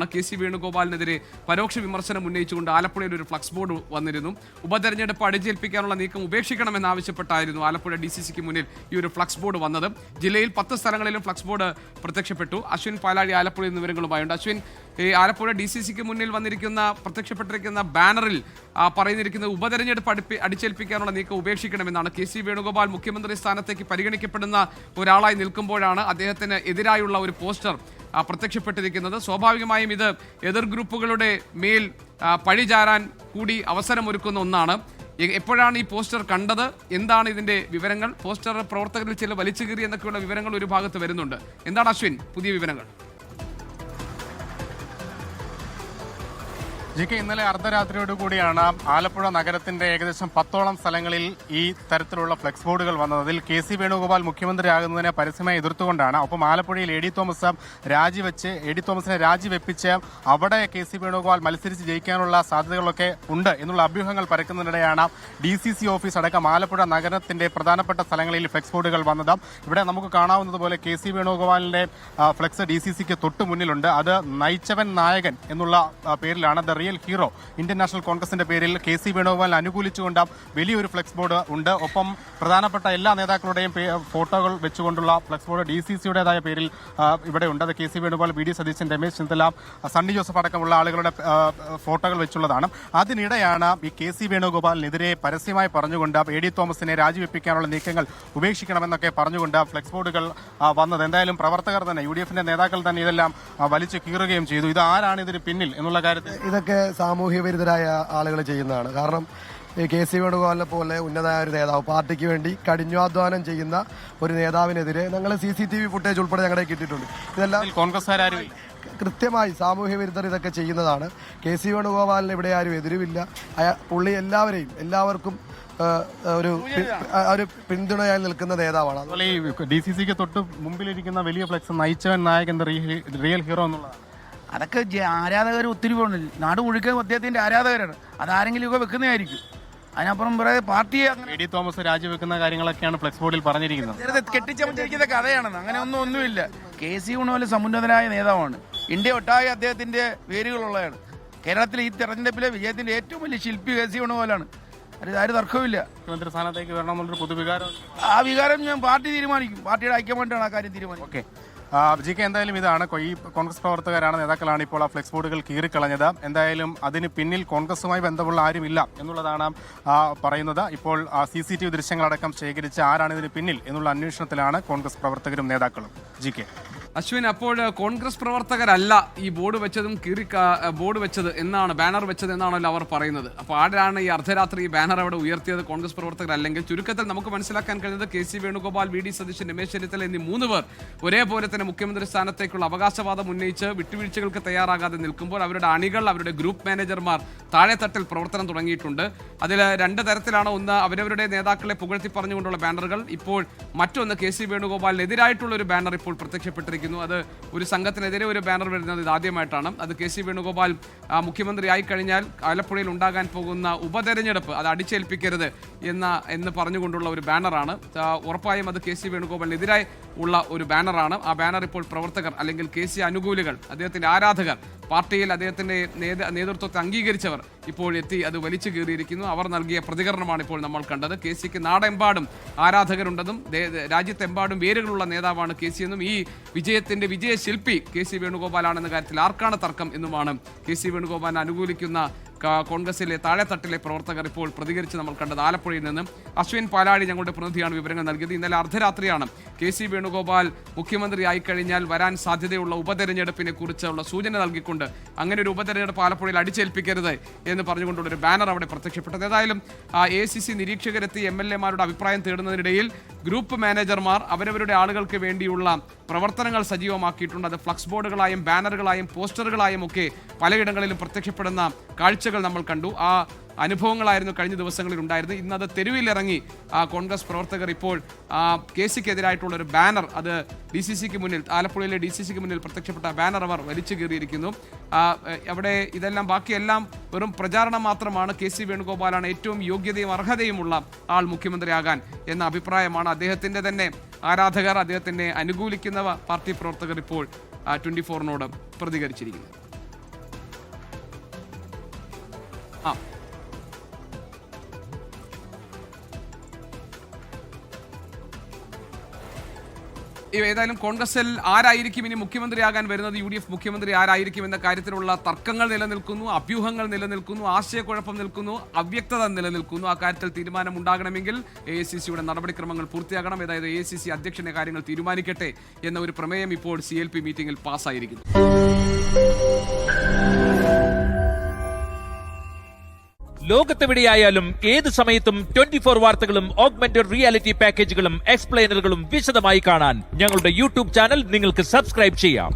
K C. വേണുഗോപാലിനെതിരെ പരോക്ഷ വിമർശനം ഉന്നയിച്ചുകൊണ്ട് ആലപ്പുഴയിൽ ഒരു ഫ്ലക്സ് ബോർഡ് വന്നിരുന്നു. ഉപതെരഞ്ഞെടുപ്പ് അടിച്ചേൽപ്പിക്കാനുള്ള നീക്കം ഉപേക്ഷിക്കണമെന്നാവശ്യപ്പെട്ടായിരുന്നു ആലപ്പുഴ DCCക്ക് മുന്നിൽ ഈ ഒരു ഫ്ലക്സ് ബോർഡ് വന്നത്. ജില്ലയിൽ 10 സ്ഥലങ്ങളിലും ഫ്ലക്സ് ബോർഡ് പ്രത്യക്ഷപ്പെട്ടു. അശ്വിൻ പാലാഴി ആലപ്പുഴയിൽ നിന്ന് വിവരങ്ങളുമായുണ്ട്. അശ്വിൻ, ഈ ആലപ്പുഴ DCCക്ക് മുന്നിൽ പ്രത്യക്ഷപ്പെട്ടിരിക്കുന്ന ബാനറിൽ പറയുന്നിരിക്കുന്നത് ഉപതെരഞ്ഞെടുപ്പ് അടിച്ചേൽപ്പിക്കാനുള്ള നീക്കം ഉപേക്ഷിക്കണമെന്നാണ്. കെ.സി. വേണുഗോപാൽ മുഖ്യമന്ത്രി സ്ഥാനത്തേക്ക് പരിഗണിക്കപ്പെടുന്ന ഒരാളായി നിൽക്കുമ്പോഴാണ് അദ്ദേഹത്തിന് എതിരായുള്ള ഒരു പോസ്റ്റർ പ്രത്യക്ഷപ്പെട്ടിരിക്കുന്നത്. സ്വാഭാവികമായും ഇത് എതിർ ഗ്രൂപ്പുകളുടെ മേൽ പഴിചാരാൻ കൂടി അവസരമൊരുക്കുന്ന ഒന്നാണ്. എപ്പോഴാണ് ഈ പോസ്റ്റർ കണ്ടത്? എന്താണ് ഇതിന്റെ വിവരങ്ങൾ? പോസ്റ്റർ പ്രവർത്തകരിൽ ചില വലിച്ചു കീറി എന്നൊക്കെയുള്ള വിവരങ്ങൾ ഒരു ഭാഗത്ത് വരുന്നുണ്ട്. എന്താണ് അശ്വിൻ പുതിയ വിവരങ്ങൾ? ഇന്നലെ അർദ്ധരാത്രിയോട് കൂടിയാണ് ആലപ്പുഴ നഗരത്തിന്റെ ഏകദേശം 10ഓളം സ്ഥലങ്ങളിൽ ഈ തരത്തിലുള്ള ഫ്ലെക്സ് ബോർഡുകൾ വന്നത്. അതിൽ കെ.സി. വേണുഗോപാൽ മുഖ്യമന്ത്രിയാകുന്നതിനെ പരസ്യമായി എതിർത്തുകൊണ്ടാണ്. ഒപ്പം ആലപ്പുഴയിൽ എ.ഡി. തോമസിനെ രാജിവെപ്പിച്ച് അവിടെ കെ.സി. വേണുഗോപാൽ മത്സരിച്ച് ജയിക്കാനുള്ള സാധ്യതകളൊക്കെ ഉണ്ട് എന്നുള്ള അഭ്യൂഹങ്ങൾ പരക്കുന്നതിനിടെയാണ് DCC ഓഫീസ് അടക്കം ആലപ്പുഴ നഗരത്തിന്റെ പ്രധാനപ്പെട്ട സ്ഥലങ്ങളിൽ ഫ്ലെക്സ് ബോർഡുകൾ വന്നത്. ഇവിടെ നമുക്ക് കാണാവുന്നതുപോലെ കെ.സി. വേണുഗോപാലിന്റെ ഫ്ലെക്സ് DCCക്ക് തൊട്ടു മുന്നിലുണ്ട്. അത് നയിച്ചവൻ നായകൻ എന്നുള്ള പേരിലാണ്. The real hero Indian national കോൺഗ്രസിന്റെ പേരിൽ കെ.സി. വേണുഗോപാലിനെ അനുകൂലിച്ചുകൊണ്ട് വലിയൊരു ഫ്ലെക്സ് ബോർഡ് ഉണ്ട്. ഒപ്പം പ്രധാനപ്പെട്ട എല്ലാ നേതാക്കളുടെയും ഫോട്ടോകൾ വെച്ചുകൊണ്ടുള്ള ഫ്ലെക്സ് ബോർഡ് DCCയുടേതായ പേരിൽ ഇവിടെ ഉണ്ട്. അത് കെ.സി. വേണുഗോപാൽ, വി.ഡി. സതീശൻ, രമേശ് ചെന്നിത്തല, സണ്ണി ജോസഫ് അടക്കമുള്ള ആളുകളുടെ ഫോട്ടോകൾ വെച്ചുള്ളതാണ്. അതിനിടെയാണ് ഈ കെ.സി. വേണുഗോപാലിനെതിരെ പരസ്യമായി പറഞ്ഞുകൊണ്ട് എ.ഡി. തോമസിനെ രാജിവെപ്പിക്കാനുള്ള നീക്കങ്ങൾ ഉപേക്ഷിക്കണമെന്നൊക്കെ പറഞ്ഞുകൊണ്ട് ഫ്ലെക്സ് ബോർഡുകൾ വന്നത്. എന്തായാലും പ്രവർത്തകർ തന്നെ, UDFന്റെ നേതാക്കൾ തന്നെ ഇതെല്ലാം വലിച്ചു കീറുകയും ചെയ്തു. ഇത് ആരാണ് ഇതിന് പിന്നിൽ എന്നുള്ള കാര്യത്തിൽ ഇതൊക്കെ സാമൂഹ്യ വിരുദ്ധരായ ആളുകൾ ചെയ്യുന്നതാണ്. കാരണം ഈ കെ.സി. വേണുഗോപാലിനെ പോലെ ഉന്നതമായ ഒരു നേതാവ്, പാർട്ടിക്ക് വേണ്ടി കഠിനാധ്വാനം ചെയ്യുന്ന ഒരു നേതാവിനെതിരെ ഞങ്ങൾ CCTV ഫുട്ടേജ് ഉൾപ്പെടെ ഞങ്ങളുടെ കിട്ടിയിട്ടുണ്ട്. ഇതെല്ലാം കോൺഗ്രസ്സുകാരും കൃത്യമായി സാമൂഹ്യ വിരുദ്ധർ ഇതൊക്കെ ചെയ്യുന്നതാണ്. കെ.സി. വേണുഗോപാലിന് ഇവിടെ ആരും എതിരുമില്ല. പുള്ളി എല്ലാവർക്കും ഒരു പിന്തുണയായി നിൽക്കുന്ന നേതാവാണ്. അതുപോലെ ഈ DCCക്ക് തൊട്ട് മുമ്പിലിരിക്കുന്ന വലിയ ഫ്ലെക്സ് നയിച്ചവൻ നായകൻ റിയൽ ഹീറോ എന്നുള്ളതാണ്. അതൊക്കെ ആരാധകർ ഒത്തിരി പോകുന്നില്ല. നാട് മുഴുക്ക അദ്ദേഹത്തിന്റെ ആരാധകരാണ്. അതാരെങ്കിലും ഒക്കെ വെക്കുന്നതായിരിക്കും. അതിനപ്പുറം പാർട്ടി എ.ഡി. തോമസ് രാജിവെക്കുന്ന കാര്യങ്ങളൊക്കെയാണ് ഫ്ലെക്സ് ബോർഡിൽ പറഞ്ഞിരിക്കുന്നത്. കെട്ടിച്ചമച്ചിരിക്കുന്ന കഥയാണെന്ന്. അങ്ങനെ ഒന്നുമില്ല. കെ.സി. വേണുഗോപാൽ സമുന്നതനായ നേതാവാണ്. ഇന്ത്യ ഒട്ടാകെ അദ്ദേഹത്തിന്റെ വേരുകളുള്ളതാണ്. കേരളത്തിലെ ഈ തെരഞ്ഞെടുപ്പിലെ വിജയത്തിന്റെ ഏറ്റവും വലിയ ശില്പി കെ.സി. വേണുഗോപാലാണ്. ആരും തർക്കമില്ല. മുഖ്യമന്ത്രി സ്ഥാനത്തേക്ക് വരണമെന്നുള്ളൊരു പൊതുവികാരം, ആ വികാരം ഞാൻ പാർട്ടി തീരുമാനിക്കും. പാർട്ടിയുടെ ഹൈക്കമാൻഡാണ് ആ കാര്യം തീരുമാനിക്കും. ഓക്കെ, എന്തായാലും ഇതാണ് ഈ കോൺഗ്രസ് പ്രവർത്തകരാണ്, നേതാക്കളാണ് ഇപ്പോൾ ആ ഫ്ലെക്സ് ബോർഡുകൾ കീറിക്കളഞ്ഞത്. എന്തായാലും അതിന് പിന്നിൽ കോൺഗ്രസുമായി ബന്ധമുള്ള ആരുമില്ല എന്നുള്ളതാണ് പറയുന്നത്. ഇപ്പോൾ CCTV ദൃശ്യങ്ങളടക്കം ശേഖരിച്ച് ആരാണ് ഇതിന് പിന്നിൽ എന്നുള്ള അന്വേഷണത്തിലാണ് കോൺഗ്രസ് പ്രവർത്തകരും നേതാക്കളും. അശ്വിൻ, അപ്പോൾ കോൺഗ്രസ് പ്രവർത്തകരല്ല ഈ ബോർഡ് വെച്ചത് എന്നാണ്, ബാനർ വെച്ചത് എന്നാണല്ലോ അവർ പറയുന്നത്. അപ്പോൾ ആരാണ് ഈ അർദ്ധരാത്രി ഈ ബാനർ അവിടെ ഉയർത്തിയത്? കോൺഗ്രസ് പ്രവർത്തകരല്ലെങ്കിൽ. ചുരുക്കത്തിൽ നമുക്ക് മനസ്സിലാക്കാൻ കഴിയുന്നത് കെ.സി. വേണുഗോപാൽ, വി.ഡി. സതീശൻ, രമേശ് ചെന്നിത്തല എന്നീ 3 പേർ ഒരേപോലെ തന്നെ മുഖ്യമന്ത്രി സ്ഥാനത്തേക്കുള്ള അവകാശവാദം ഉന്നയിച്ച് വിട്ടുവീഴ്ചകൾക്ക് തയ്യാറാകാതെ നിൽക്കുമ്പോൾ അവരുടെ അണികൾ, അവരുടെ ഗ്രൂപ്പ് മാനേജർമാർ താഴെത്തട്ടിൽ പ്രവർത്തനം തുടങ്ങിയിട്ടുണ്ട്. അതിൽ 2 തരത്തിലാണ്. ഒന്ന്, അവരവരുടെ നേതാക്കളെ പുകഴ്ത്തി പറഞ്ഞുകൊണ്ടുള്ള ബാനറുകൾ. ഇപ്പോൾ മറ്റൊന്ന്, കെ.സി. വേണുഗോപാലിനെതിരായിട്ടുള്ള ഒരു ബാനർ ഇപ്പോൾ പ്രത്യക്ഷപ്പെട്ടിരിക്കുന്നു. അത് ഒരു സംഘത്തിനെതിരെ ഒരു ബാനർ വരുന്നത് ഇത് ആദ്യമായിട്ടാണ്. അത് കെ.സി. വേണുഗോപാൽ മുഖ്യമന്ത്രിയായി കഴിഞ്ഞാൽ ആലപ്പുഴയിൽ ഉണ്ടാകാൻ പോകുന്ന ഉപതെരഞ്ഞെടുപ്പ് അത് അടിച്ചേൽപ്പിക്കരുത് എന്ന് പറഞ്ഞുകൊണ്ടുള്ള ഒരു ബാനറാണ്. ഉറപ്പായും അത് കെ.സി. വേണുഗോപാലിനെതിരായി ഉള്ള ഒരു ബാനറാണ്. ആ ബാനർ ഇപ്പോൾ പ്രവർത്തകർ അല്ലെങ്കിൽ കെ.സി. അനുകൂലികൾ, അദ്ദേഹത്തിന്റെ ആരാധകർ, പാർട്ടിയിൽ അദ്ദേഹത്തിന്റെ നേതൃത്വത്തെ അംഗീകരിച്ചവർ ഇപ്പോൾ എത്തി അത് വലിച്ചു കീറിയിരിക്കുന്നു. അവർ നൽകിയ പ്രതികരണമാണ് ഇപ്പോൾ നമ്മൾ കണ്ടത്. കെ.സിക്ക് നാടെമ്പാടും ആരാധകരുണ്ടെന്നും രാജ്യത്തെമ്പാടും വേരുകളുള്ള നേതാവാണ് കെ.സി എന്നും ഈ വിജയത്തിന്റെ വിജയശില്പി കെ.സി. വേണുഗോപാലാണെന്ന കാര്യത്തിൽ ആർക്കാണ് തർക്കം എന്നുമാണ് കെ.സി. വേണുഗോപാലിനെ അനുകൂലിക്കുന്ന കോൺഗ്രസിലെ താഴെത്തട്ടിലെ പ്രവർത്തകർ ഇപ്പോൾ പ്രതികരിച്ച് നമ്മൾ കണ്ടത്. ആലപ്പുഴയിൽ നിന്ന് അശ്വിൻ പാലാഴി ഞങ്ങളുടെ പ്രതിനിധിയാണ് വിവരങ്ങൾ നൽകിയത്. ഇന്നലെ അർദ്ധരാത്രിയാണ് കെ.സി. വേണുഗോപാൽ മുഖ്യമന്ത്രിയായി കഴിഞ്ഞാൽ വരാൻ സാധ്യതയുള്ള ഉപതെരഞ്ഞെടുപ്പിനെ കുറിച്ചുള്ള സൂചന നൽകിക്കൊണ്ട് അങ്ങനെ ഒരു ഉപതെരഞ്ഞെടുപ്പ് ആലപ്പുഴയിൽ അടിച്ചേൽപ്പിക്കരുത് എന്ന് പറഞ്ഞുകൊണ്ടുള്ള ഒരു ബാനർ അവിടെ പ്രത്യക്ഷപ്പെട്ടത്. ഏതായാലും ACC നിരീക്ഷകരെത്തി MLA-മാരുടെ അഭിപ്രായം തേടുന്നതിനിടയിൽ ഗ്രൂപ്പ് മാനേജർമാർ അവരവരുടെ ആളുകൾക്ക് വേണ്ടിയുള്ള പ്രവർത്തനങ്ങൾ സജീവമാക്കിയിട്ടുണ്ട്. അത് ഫ്ലക്സ് ബോർഡുകളായും ബാനറുകളായും പോസ്റ്ററുകളായും ഒക്കെ പലയിടങ്ങളിലും പ്രത്യക്ഷപ്പെടുന്ന കാഴ്ചകൾ നമ്മൾ കണ്ടു. ആ അനുഭവങ്ങളായിരുന്നു കഴിഞ്ഞ ദിവസങ്ങളിൽ ഉണ്ടായിരുന്നത്. ഇന്നത് തെരുവിലിറങ്ങി കോൺഗ്രസ് പ്രവർത്തകർ ഇപ്പോൾ കെ.സിക്കെതിരായിട്ടുള്ള ഒരു ബാനർ, അത് DCCക്ക് മുന്നിൽ, ആലപ്പുഴയിലെ DCCക്ക് മുന്നിൽ പ്രത്യക്ഷപ്പെട്ട ബാനർ അവർ വലിച്ചു കീറിയിരിക്കുന്നു. അവിടെ ഇതെല്ലാം ബാക്കിയെല്ലാം വെറും പ്രചാരണം മാത്രമാണ്. കെ.സി. വേണുഗോപാലാണ് ഏറ്റവും യോഗ്യതയും അർഹതയുമുള്ള ആൾ മുഖ്യമന്ത്രിയാകാൻ എന്ന അഭിപ്രായമാണ് അദ്ദേഹത്തിന്റെ തന്നെ ആരാധകർ, അദ്ദേഹത്തിനെ അനുകൂലിക്കുന്ന പാർട്ടി പ്രവർത്തകർ ഇപ്പോൾ 24-നോട് പ്രതികരിച്ചിരിക്കുന്നത്. ആ ഏതായാലും കോൺഗ്രസിൽ ആരായിരിക്കും ഇനി മുഖ്യമന്ത്രിയാകാൻ വരുന്നത്, UDF മുഖ്യമന്ത്രി ആരായിരിക്കും എന്ന കാര്യത്തിലുള്ള തർക്കങ്ങൾ നിലനിൽക്കുന്നു, അഭ്യൂഹങ്ങൾ നിലനിൽക്കുന്നു, ആശയക്കുഴപ്പം നിൽക്കുന്നു, അവ്യക്തത നിലനിൽക്കുന്നു. ആ കാര്യത്തിൽ തീരുമാനം ഉണ്ടാകണമെങ്കിൽ AICCയുടെ നടപടിക്രമങ്ങൾ പൂർത്തിയാകണം. അതായത് AICC അധ്യക്ഷന്റെ കാര്യങ്ങൾ തീരുമാനിക്കട്ടെ എന്ന ഒരു പ്രമേയം ഇപ്പോൾ CLP മീറ്റിംഗിൽ പാസ്സായിരിക്കുന്നു. ലോകത്തെവിടെയായാലും ഏത് സമയത്തും 24 വാർത്തകളും ഓഗ്മെന്റഡ് റിയാലിറ്റി പാക്കേജുകളും എക്സ്പ്ലെയിനറുകളും വിശദമായി കാണാൻ ഞങ്ങളുടെ YouTube ചാനൽ നിങ്ങൾക്ക് സബ്സ്ക്രൈബ് ചെയ്യാം.